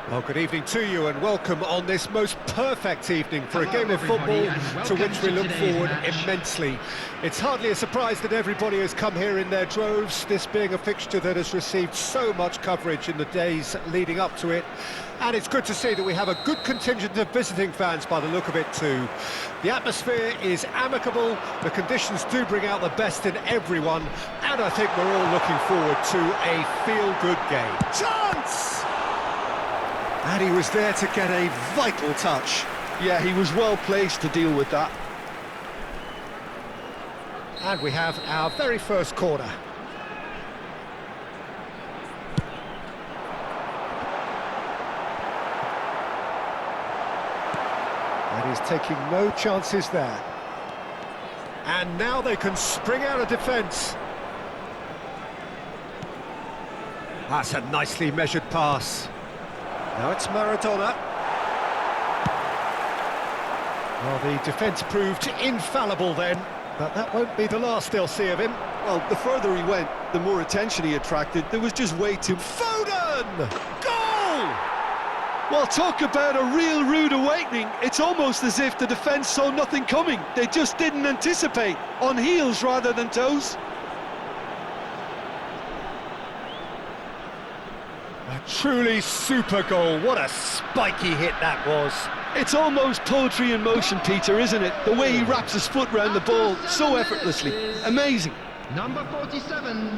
Well, good evening to you and welcome on this most perfect evening for a game of football to which we look forward immensely. It's hardly a surprise that everybody has come here in their droves, this being a fixture that has received so much coverage in the days leading up to it. And it's good to see that we have a good contingent of visiting fans by the look of it too. The atmosphere is amicable, the conditions do bring out the best in everyone, and I think we're all looking forward to a feel-good game. Chance! And he was there to get a vital touch. Yeah, he was well placed to deal with that. And we have our very first corner. And he's taking no chances there. And now they can spring out of defence. That's a nicely measured pass. Now it's Maradona. Well, the defence proved infallible then, but that won't be the last they'll see of him. Well, the further he went, the more attention he attracted. There was just way too... Foden! Goal! Well, talk about a real rude awakening. It's almost as if the defence saw nothing coming. They just didn't anticipate, on heels rather than toes. A truly super goal. What a spiky hit that was. It's almost poetry in motion, Peter, isn't it? The way he wraps his foot round the ball so effortlessly. Amazing. Number 47.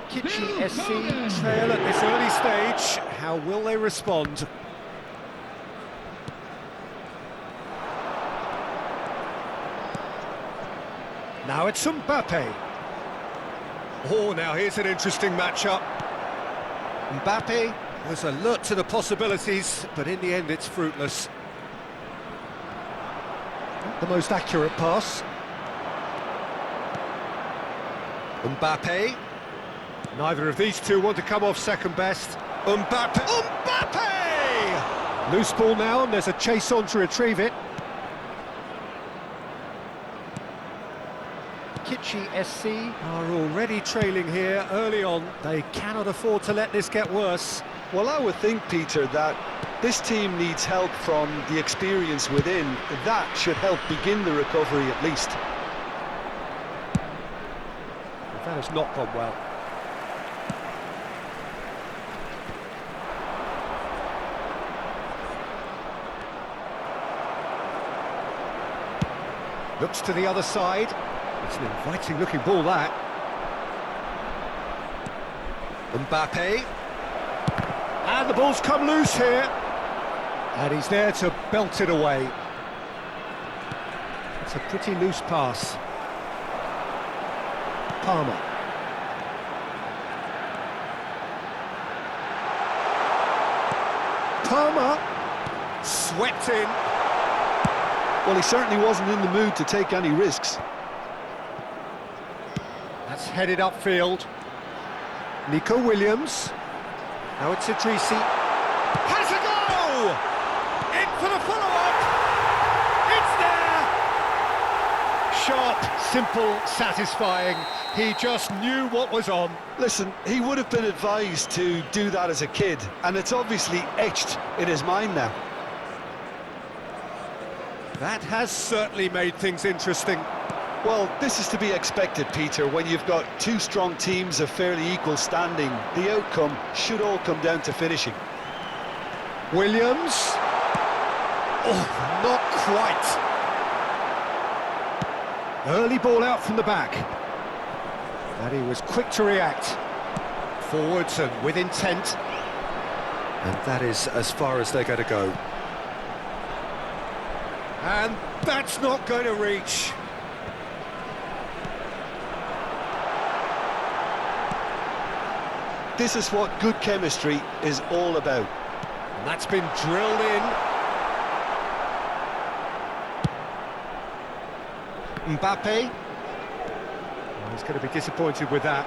Kitchi SC trail at this early stage. How will they respond? Now it's Mbappe. Oh, now here's an interesting matchup. Mbappe was alert to the possibilities, but in the end it's fruitless. Not the most accurate pass. Mbappe. Neither of these two want to come off second best. Mbappe! Mbappe! Loose ball now, and there's a chase on to retrieve it. Kitchi SC are already trailing here early on. They cannot afford to let this get worse. Well, I would think, Peter, that this team needs help from the experience within. That should help begin the recovery at least. That has not gone well. Looks to the other side. It's an inviting looking ball, that. Mbappe. And the ball's come loose here. And he's there to belt it away. It's a pretty loose pass. Palmer. Palmer. Swept in. Well, he certainly wasn't in the mood to take any risks. That's headed upfield. Nico Williams. Now it's Idrissi. Has a go! In for the follow-up! It's there! Sharp, simple, satisfying. He just knew what was on. Listen, he would have been advised to do that as a kid, and it's obviously etched in his mind now. That has certainly made things interesting. Well, this is to be expected, Peter. When you've got two strong teams of fairly equal standing, the outcome should all come down to finishing. Williams. Oh, not quite. Early ball out from the back. And he was quick to react. Forwards and with intent. And that is as far as they're going to go. And that's not going to reach. This is what good chemistry is all about. And that's been drilled in. Mbappe. Oh, he's going to be disappointed with that.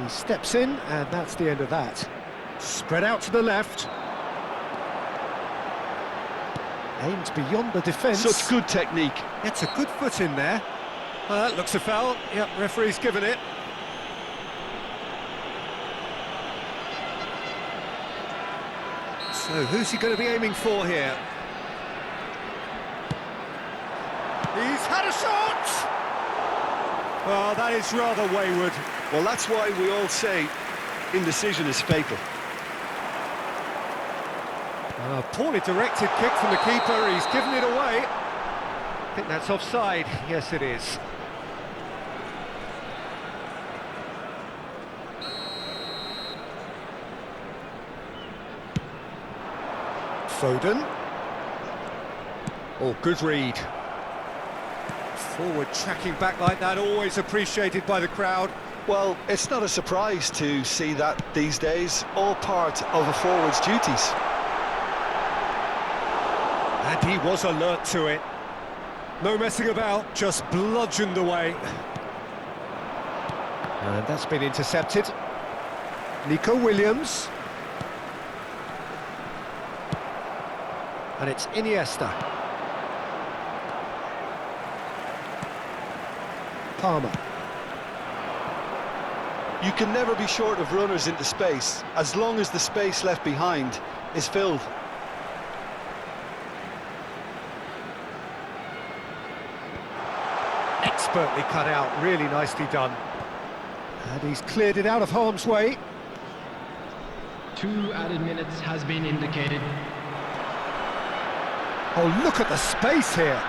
He steps in, and that's the end of that. Spread out to the left. Aims beyond the defence. Such good technique. Gets a good foot in there. Well, that looks a foul. Yep, referee's given it. So, who's he going to be aiming for here? He's had a shot! Oh, that is rather wayward. Well, that's why we all say indecision is fatal. A poorly directed kick from the keeper. He's given it away. I think that's offside. Yes, it is. Foden. Oh, good read. Forward tracking back like that, always appreciated by the crowd. Well, it's not a surprise to see that these days, all part of a forward's duties. And he was alert to it. No messing about, just bludgeoned away. And that's been intercepted. Nico Williams. And it's Iniesta. Palmer. You can never be short of runners into space, as long as the space left behind is filled. Expertly cut out, really nicely done. And he's cleared it out of harm's way. 2 added minutes has been indicated. Oh, look at the space here.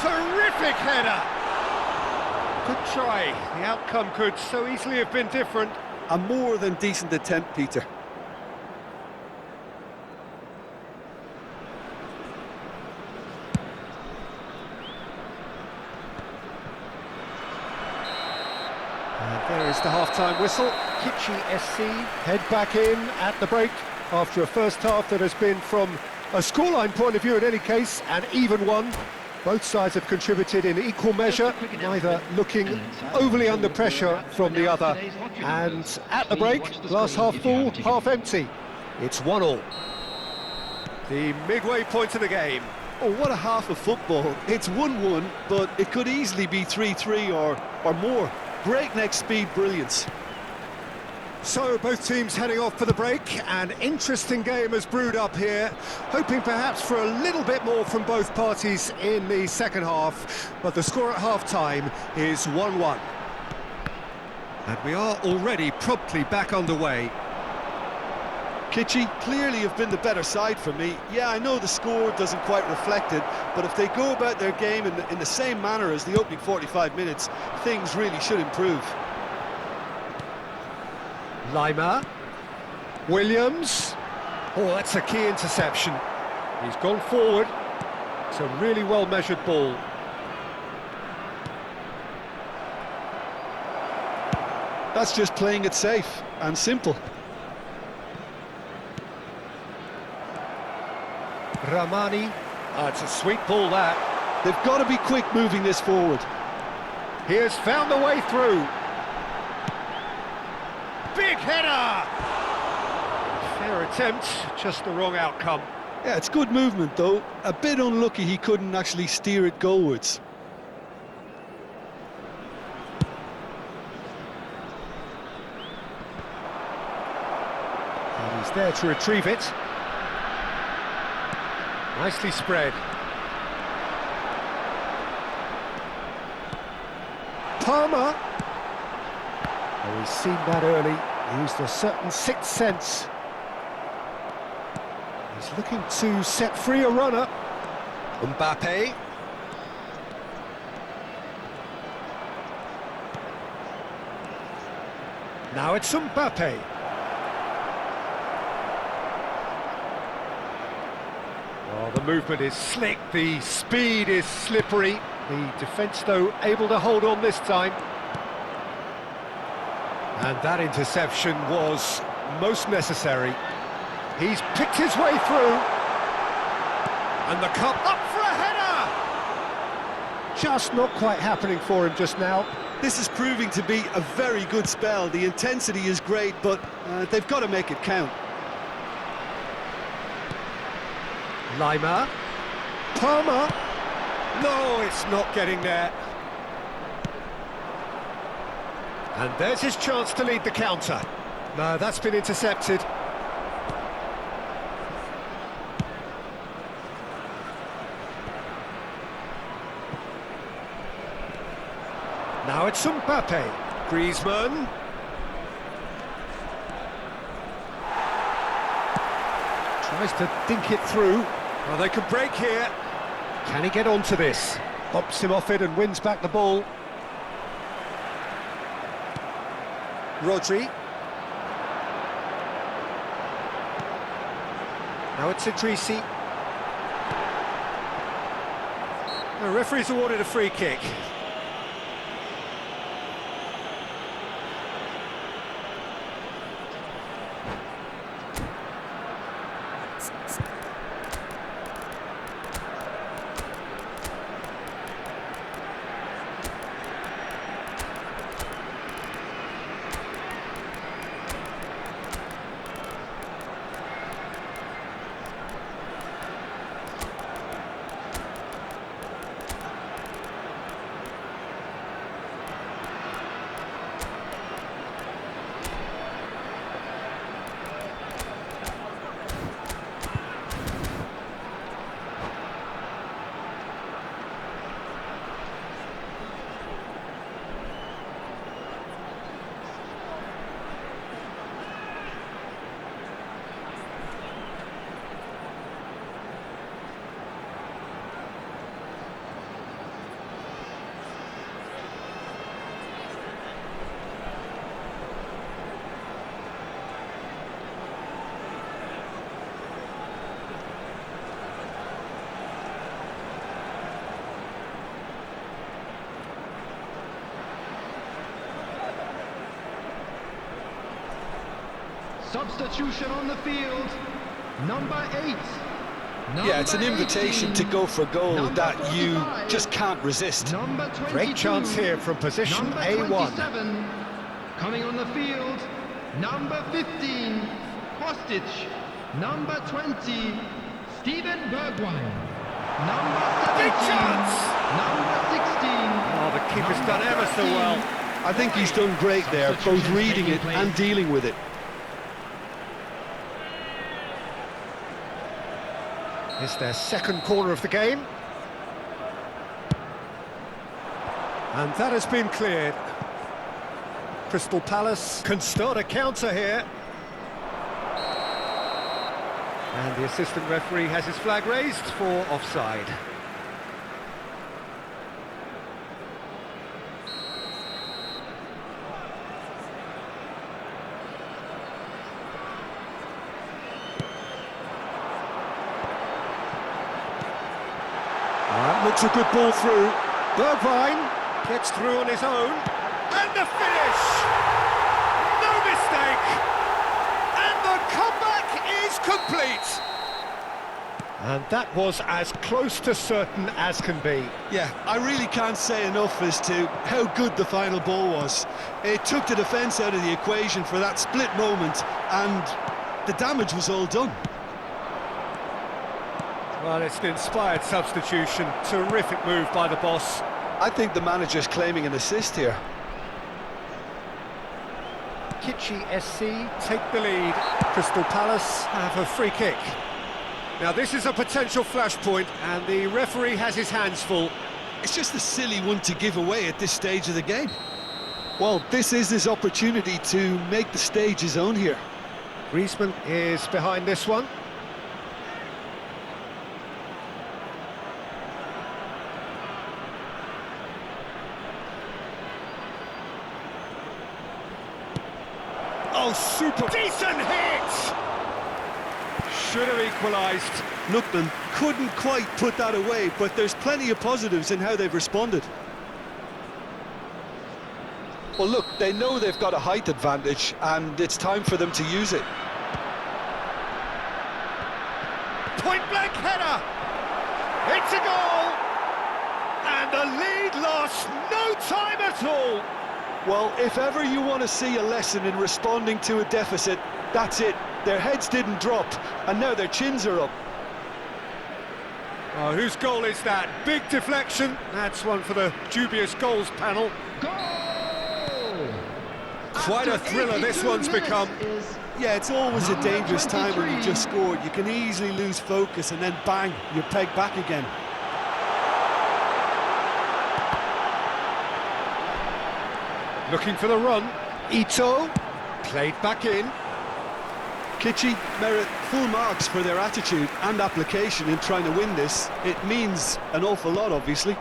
Terrific header. Good try. The outcome could so easily have been different. A more than decent attempt, Peter. And there is the half-time whistle. Kitchi SC head back in at the break after a first half that has been, from a scoreline point of view in any case, an even one. Both sides have contributed in equal measure, neither looking overly under pressure from the other. And at the break, glass half full, half empty. It's 1-1. The midway point of the game. Oh, what a half of football. It's 1-1, but it could easily be 3-3 or more. Breakneck speed brilliance. So both teams heading off for the break. An interesting game has brewed up here, hoping perhaps for a little bit more from both parties in the second half, but the score at half-time is 1-1. And we are already promptly back underway. Kitchie clearly have been the better side for me. Yeah, I know the score doesn't quite reflect it, but if they go about their game in the same manner as the opening 45 minutes, things really should improve. Lima, Williams. Oh, that's a key interception. He's gone forward. It's a really well-measured ball. That's just playing it safe and simple. Ramani. It's a sweet ball, that. They've got to be quick moving this forward. He has found the way through. Big header! Fair attempt, just the wrong outcome. Yeah, it's good movement though. A bit unlucky he couldn't actually steer it goalwards. And he's there to retrieve it. Nicely spread. Palmer. Oh, he's seen that early. Used a certain sixth sense. He's looking to set free a runner. Mbappe. Now it's Mbappe. Well, the movement is slick, the speed is slippery. The defence, though, able to hold on this time. And that interception was most necessary. He's picked his way through. And the cup up for a header! Just not quite happening for him just now. This is proving to be a very good spell. The intensity is great, but they've got to make it count. Lima. Palmer. No, it's not getting there. And there's his chance to lead the counter. No, that's been intercepted. Now it's Mbappe. Griezmann. Tries to dink it through. Well, they can break here. Can he get onto this? Bumps him off it and wins back the ball. Rodri. Now it's Idrissi. The referee's awarded a free kick. Substitution on the field, number 8. Yeah, it's an invitation to go for goal that you just can't resist. Number 22, Great chance here from position number A1. 27, coming on the field, number 15, Kostic, number 20, Steven Bergwijn. Number Big 17. chance! Number 16. Oh, the keeper's done ever so well. I think he's done great there, both reading it and dealing with it. It's their second corner of the game. And that has been cleared. Crystal Palace can start a counter here. And the assistant referee has his flag raised for offside. That looks a good ball through. Bergwijn gets through on his own. And the finish! No mistake! And the comeback is complete! And that was as close to certain as can be. Yeah, I really can't say enough as to how good the final ball was. It took the defence out of the equation for that split moment, and the damage was all done. Well, it's an inspired substitution. Terrific move by the boss. I think the manager's claiming an assist here. Kitchi SC take the lead. Crystal Palace have a free kick. Now this is a potential flashpoint, and the referee has his hands full. It's just a silly one to give away at this stage of the game. Well, this is his opportunity to make the stage his own here. Griezmann is behind this one. Oh, super decent hit! Should have equalised. Lookman couldn't quite put that away, but there's plenty of positives in how they've responded. Well, look, they know they've got a height advantage, and it's time for them to use it. Point-blank header! It's a goal! And the lead lost no time at all! Well, if ever you want to see a lesson in responding to a deficit, that's it. Their heads didn't drop, and now their chins are up. Oh, whose goal is that? Big deflection. That's one for the dubious goals panel. Goal! Quite a thriller this one's become. Yeah, it's always a dangerous time when you just scored. You can easily lose focus, and then bang, you're pegged back again. Looking for the run. Ito played back in. Kitchi merit full marks for their attitude and application in trying to win this. It means an awful lot, obviously.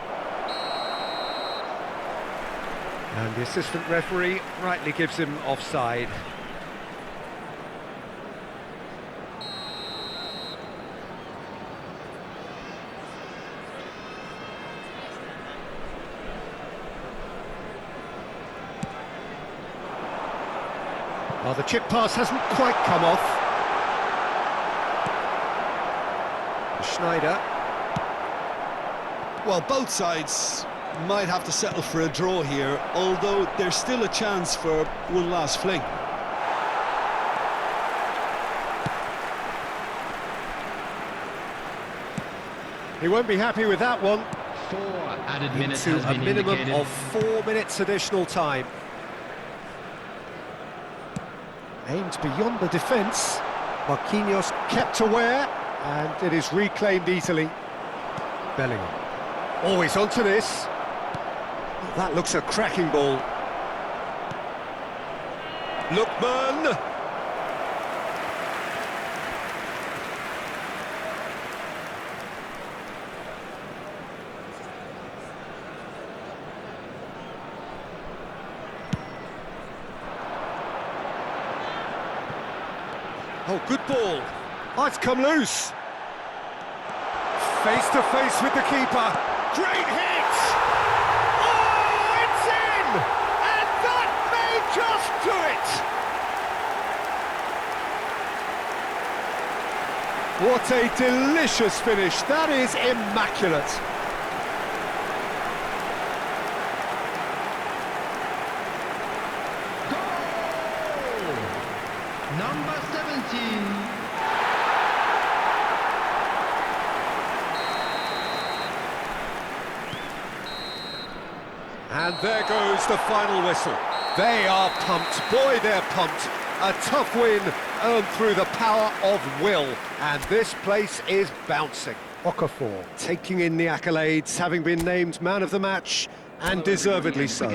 And the assistant referee rightly gives him offside. Well, the chip pass hasn't quite come off. Schneider. Well, both sides might have to settle for a draw here, although there's still a chance for one last fling. He won't be happy with that one. 4 added minutes Into has a been minimum indicated. of 4 minutes additional time. Aimed beyond the defence. Marquinhos kept aware, and it is reclaimed easily. Bellingham. Always onto this. That looks a cracking ball. Lookman. Oh, good ball. Oh, it's come loose. Face to face with the keeper. Great hit! Oh, it's in! And that may just do it! What a delicious finish. That is immaculate. Number 17. And there goes the final whistle. They are pumped. Boy, they're pumped. A tough win earned through the power of will. And this place is bouncing. Okafor taking in the accolades, having been named man of the match, and deservedly so.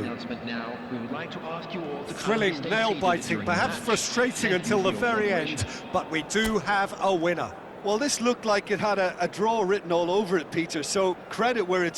Thrilling, nail-biting, perhaps frustrating until the very end, but we do have a winner. Well, this looked like it had a draw written all over it, Peter, so credit where it's